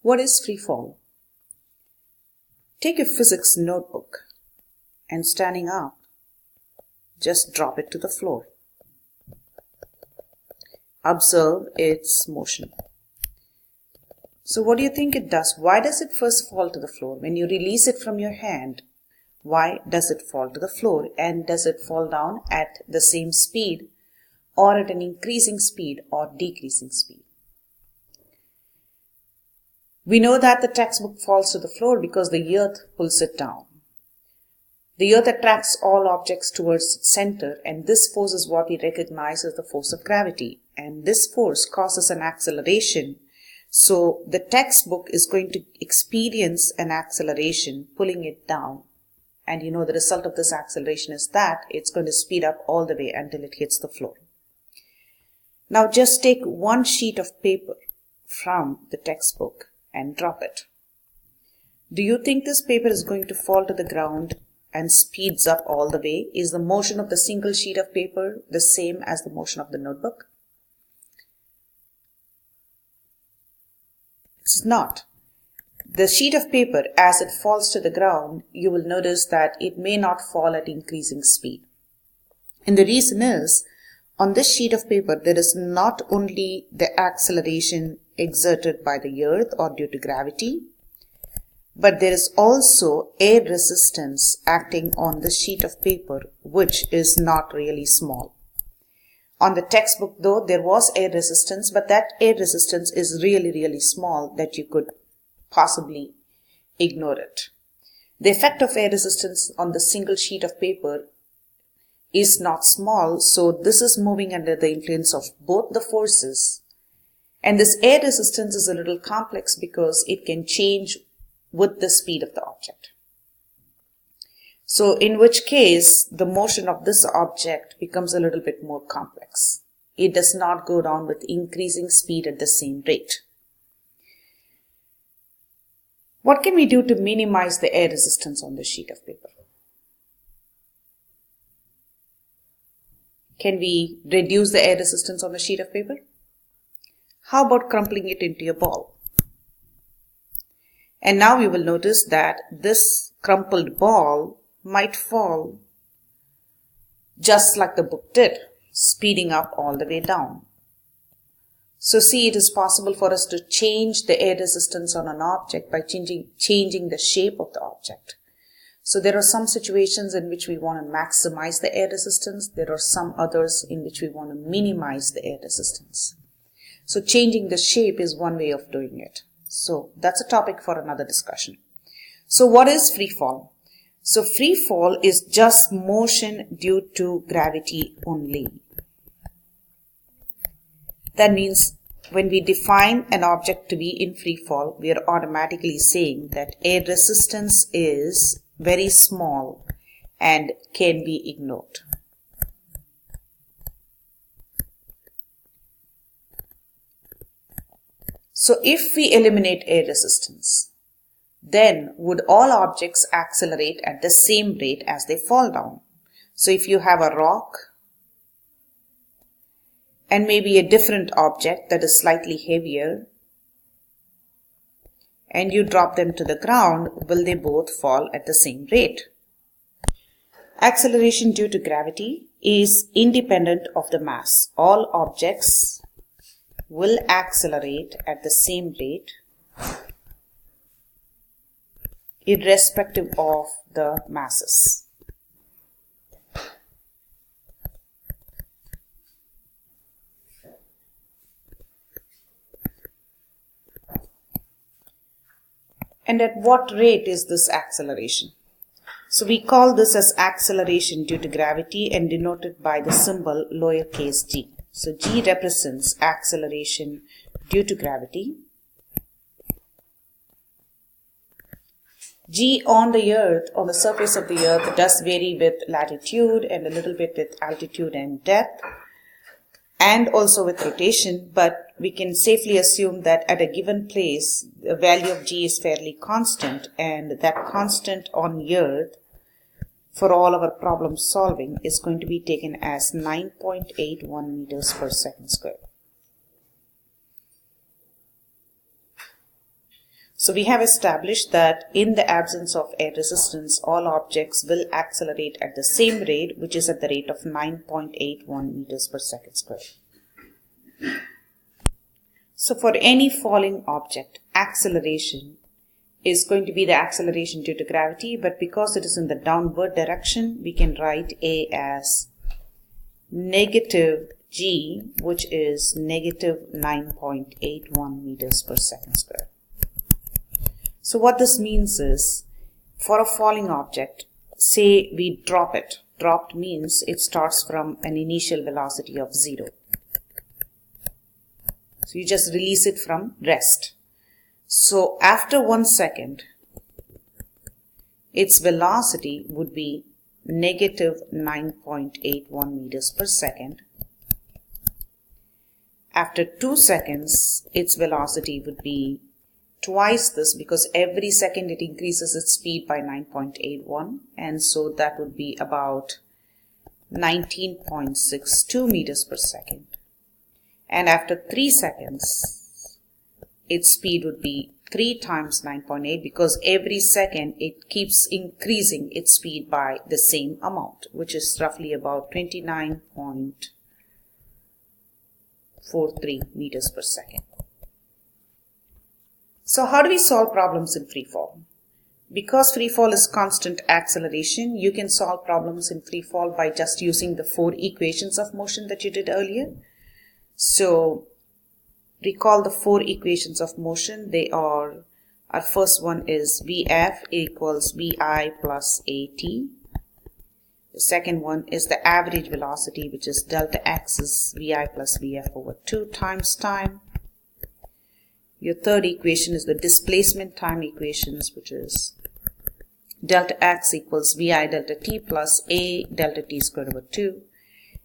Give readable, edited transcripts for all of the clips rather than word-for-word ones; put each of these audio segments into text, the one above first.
What is free fall? Take your physics notebook and standing up, just drop it to the floor. Observe its motion. So what do you think it does? Why does it first fall to the floor? When you release it from your hand, why does it fall to the floor? And does it fall down at the same speed or at an increasing speed or decreasing speed? We know that the textbook falls to the floor because the earth pulls it down. The earth attracts all objects towards its center, and this force is what we recognize as the force of gravity. And this force causes an acceleration. So the textbook is going to experience an acceleration, pulling it down. And you know the result of this acceleration is that it's going to speed up all the way until it hits the floor. Now just take one sheet of paper from the textbook and drop it. Do you think this paper is going to fall to the ground and speeds up all the way? Is the motion of the single sheet of paper the same as the motion of the notebook? It's not. The sheet of paper, as it falls to the ground, you will notice that it may not fall at increasing speed. And the reason is, on this sheet of paper, there is not only the acceleration exerted by the earth or due to gravity, but there is also air resistance acting on the sheet of paper, which is not really small. On the textbook, though, there was air resistance, but that air resistance is really, really small that you could possibly ignore it. The effect of air resistance on the single sheet of paper is not small, so this is moving under the influence of both the forces. And this air resistance is a little complex because it can change with the speed of the object. So in which case, the motion of this object becomes a little bit more complex. It does not go down with increasing speed at the same rate. What can we do to minimize the air resistance on this sheet of paper? Can we reduce the air resistance on the sheet of paper? How about crumpling it into a ball? And now you will notice that this crumpled ball might fall just like the book did, speeding up all the way down. So see, it is possible for us to change the air resistance on an object by changing the shape of the object. So there are some situations in which we want to maximize the air resistance. There are some others in which we want to minimize the air resistance. So changing the shape is one way of doing it. So that's a topic for another discussion. So what is free fall? So free fall is just motion due to gravity only. That means when we define an object to be in free fall, we are automatically saying that air resistance is very small and can be ignored. So if we eliminate air resistance, then would all objects accelerate at the same rate as they fall down? So if you have a rock and maybe a different object that is slightly heavier, and you drop them to the ground, will they both fall at the same rate? Acceleration due to gravity is independent of the mass. All objects will accelerate at the same rate irrespective of the masses. And at what rate is this acceleration? So we call this as acceleration due to gravity and denoted by the symbol lowercase g. So g represents acceleration due to gravity. G on the earth, on the surface of the earth, does vary with latitude and a little bit with altitude and depth, and also with rotation, but we can safely assume that at a given place, the value of G is fairly constant, and that constant on earth for all our problem solving is going to be taken as 9.81 meters per second square. So we have established that in the absence of air resistance, all objects will accelerate at the same rate, which is at the rate of 9.81 meters per second squared. So for any falling object, acceleration is going to be the acceleration due to gravity, but because it is in the downward direction, we can write A as negative G, which is negative 9.81 meters per second squared. So what this means is, for a falling object, say we drop it. Dropped means it starts from an initial velocity of 0. So you just release it from rest. So after 1 second, its velocity would be negative 9.81 meters per second. After 2 seconds, its velocity would be twice this, because every second it increases its speed by 9.81, and so that would be about 19.62 meters per second. And after 3 seconds, its speed would be 3 times 9.8, because every second it keeps increasing its speed by the same amount, which is roughly about 29.43 meters per second. So how do we solve problems in free fall? Because free fall is constant acceleration, you can solve problems in free fall by just using the 4 equations of motion that you did earlier. So recall the 4 equations of motion. They are, our first one is Vf equals Vi plus At. The second one is the average velocity, which is delta x is Vi plus Vf over 2 times time. Your third equation is the displacement time equations, which is delta x equals Vi delta t plus A delta t squared over 2.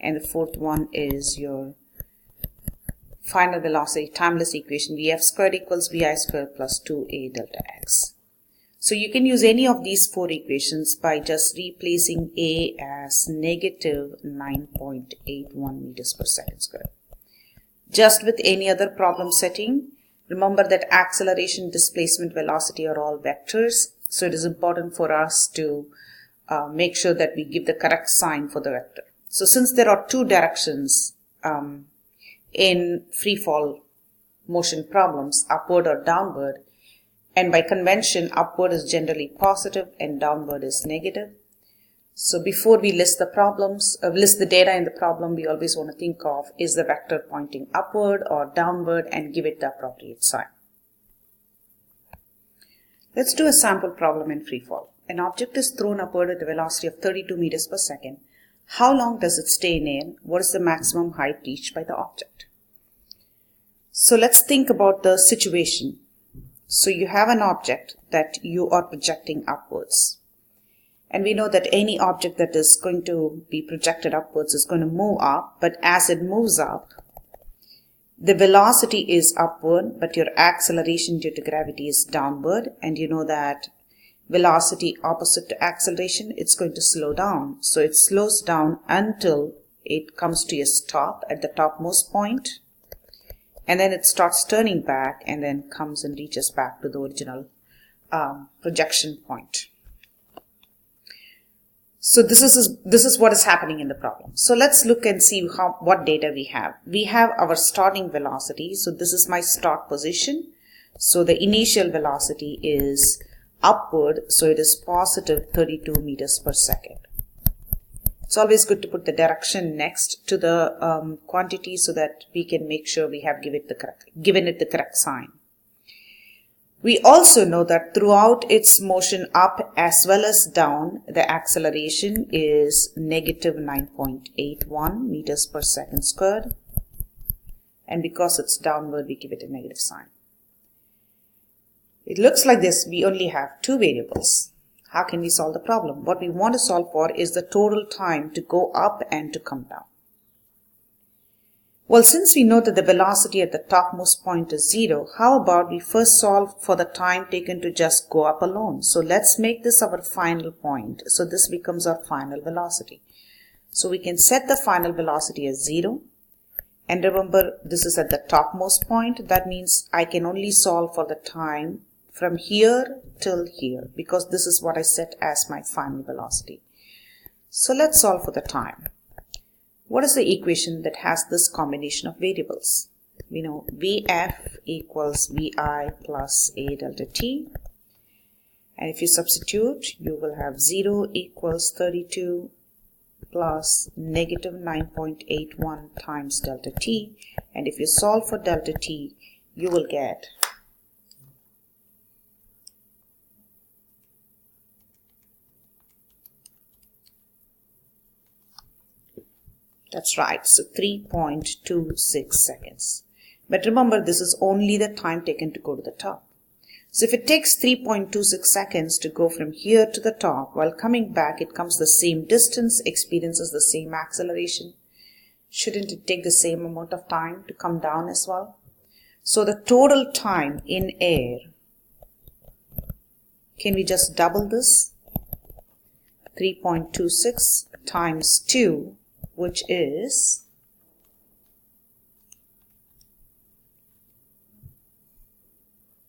And the fourth one is your final velocity timeless equation, Vf squared equals Vi squared plus 2A delta x. So you can use any of these 4 equations by just replacing A as negative 9.81 meters per second squared. Just with any other problem setting, remember that acceleration, displacement, velocity are all vectors. So it is important for us to make sure that we give the correct sign for the vector. So since there are 2 directions in free fall motion problems, upward or downward, and by convention upward is generally positive and downward is negative. So before we list the problems, list the data in the problem, we always want to think of, is the vector pointing upward or downward, and give it the appropriate sign. Let's do a sample problem in free fall. An object is thrown upward at a velocity of 32 meters per second. How long does it stay in air? What is the maximum height reached by the object? So let's think about the situation. So you have an object that you are projecting upwards. And we know that any object that is going to be projected upwards is going to move up, but as it moves up, the velocity is upward, but your acceleration due to gravity is downward. And you know that velocity opposite to acceleration, it's going to slow down. So it slows down until it comes to a stop at the topmost point. And then it starts turning back and then comes and reaches back to the original projection point. So this is what is happening in the problem. So let's look and see what data we have. We have our starting velocity. So this is my start position. So the initial velocity is upward. So it is positive 32 meters per second. It's always good to put the direction next to the quantity so that we can make sure we have given it the correct sign. We also know that throughout its motion up as well as down, the acceleration is negative 9.81 meters per second squared. And because it's downward, we give it a negative sign. It looks like this. We only have 2 variables. How can we solve the problem? What we want to solve for is the total time to go up and to come down. Well, since we know that the velocity at the topmost point is 0, how about we first solve for the time taken to just go up alone? So let's make this our final point. So this becomes our final velocity. So we can set the final velocity as 0. And remember, this is at the topmost point. That means I can only solve for the time from here till here, because this is what I set as my final velocity. So let's solve for the time. What is the equation that has this combination of variables? We know Vf equals Vi plus A delta t. And if you substitute, you will have 0 equals 32 plus negative 9.81 times delta t. And if you solve for delta t, you will get that's right, so 3.26 seconds. But remember, this is only the time taken to go to the top. So if it takes 3.26 seconds to go from here to the top, while coming back it comes the same distance, experiences the same acceleration, shouldn't it take the same amount of time to come down as well? So the total time in air, can we just double this? 3.26 times 2, which is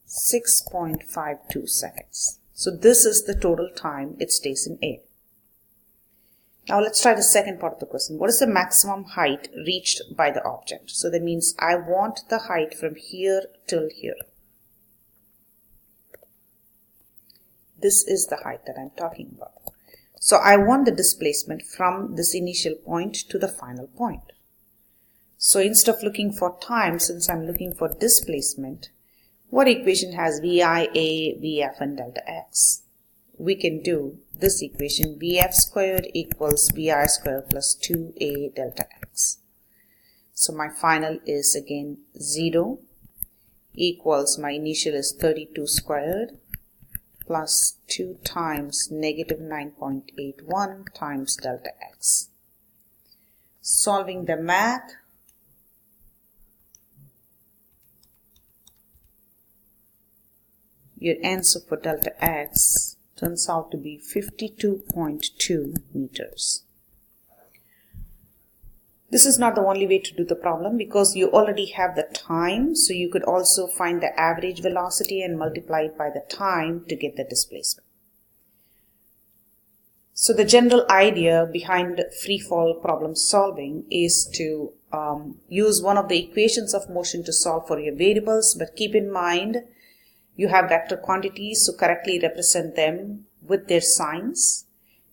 6.52 seconds. So this is the total time it stays in air. Now let's try the second part of the question. What is the maximum height reached by the object? So that means I want the height from here till here. This is the height that I'm talking about. So I want the displacement from this initial point to the final point. So instead of looking for time, since I'm looking for displacement, what equation has VIA, VF and delta x? We can do this equation, VF squared equals VI squared plus 2A delta x. So my final is again 0 equals, my initial is 32 squared plus 2 times negative 9.81 times delta x. Solving the math, your answer for delta x turns out to be 52.2 meters. This is not the only way to do the problem because you already have the time, so you could also find the average velocity and multiply it by the time to get the displacement. So the general idea behind free fall problem solving is to use one of the equations of motion to solve for your variables, but keep in mind you have vector quantities, so correctly represent them with their signs.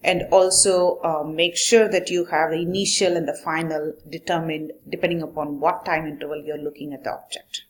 And also make sure that you have the initial and the final determined depending upon what time interval you're looking at the object.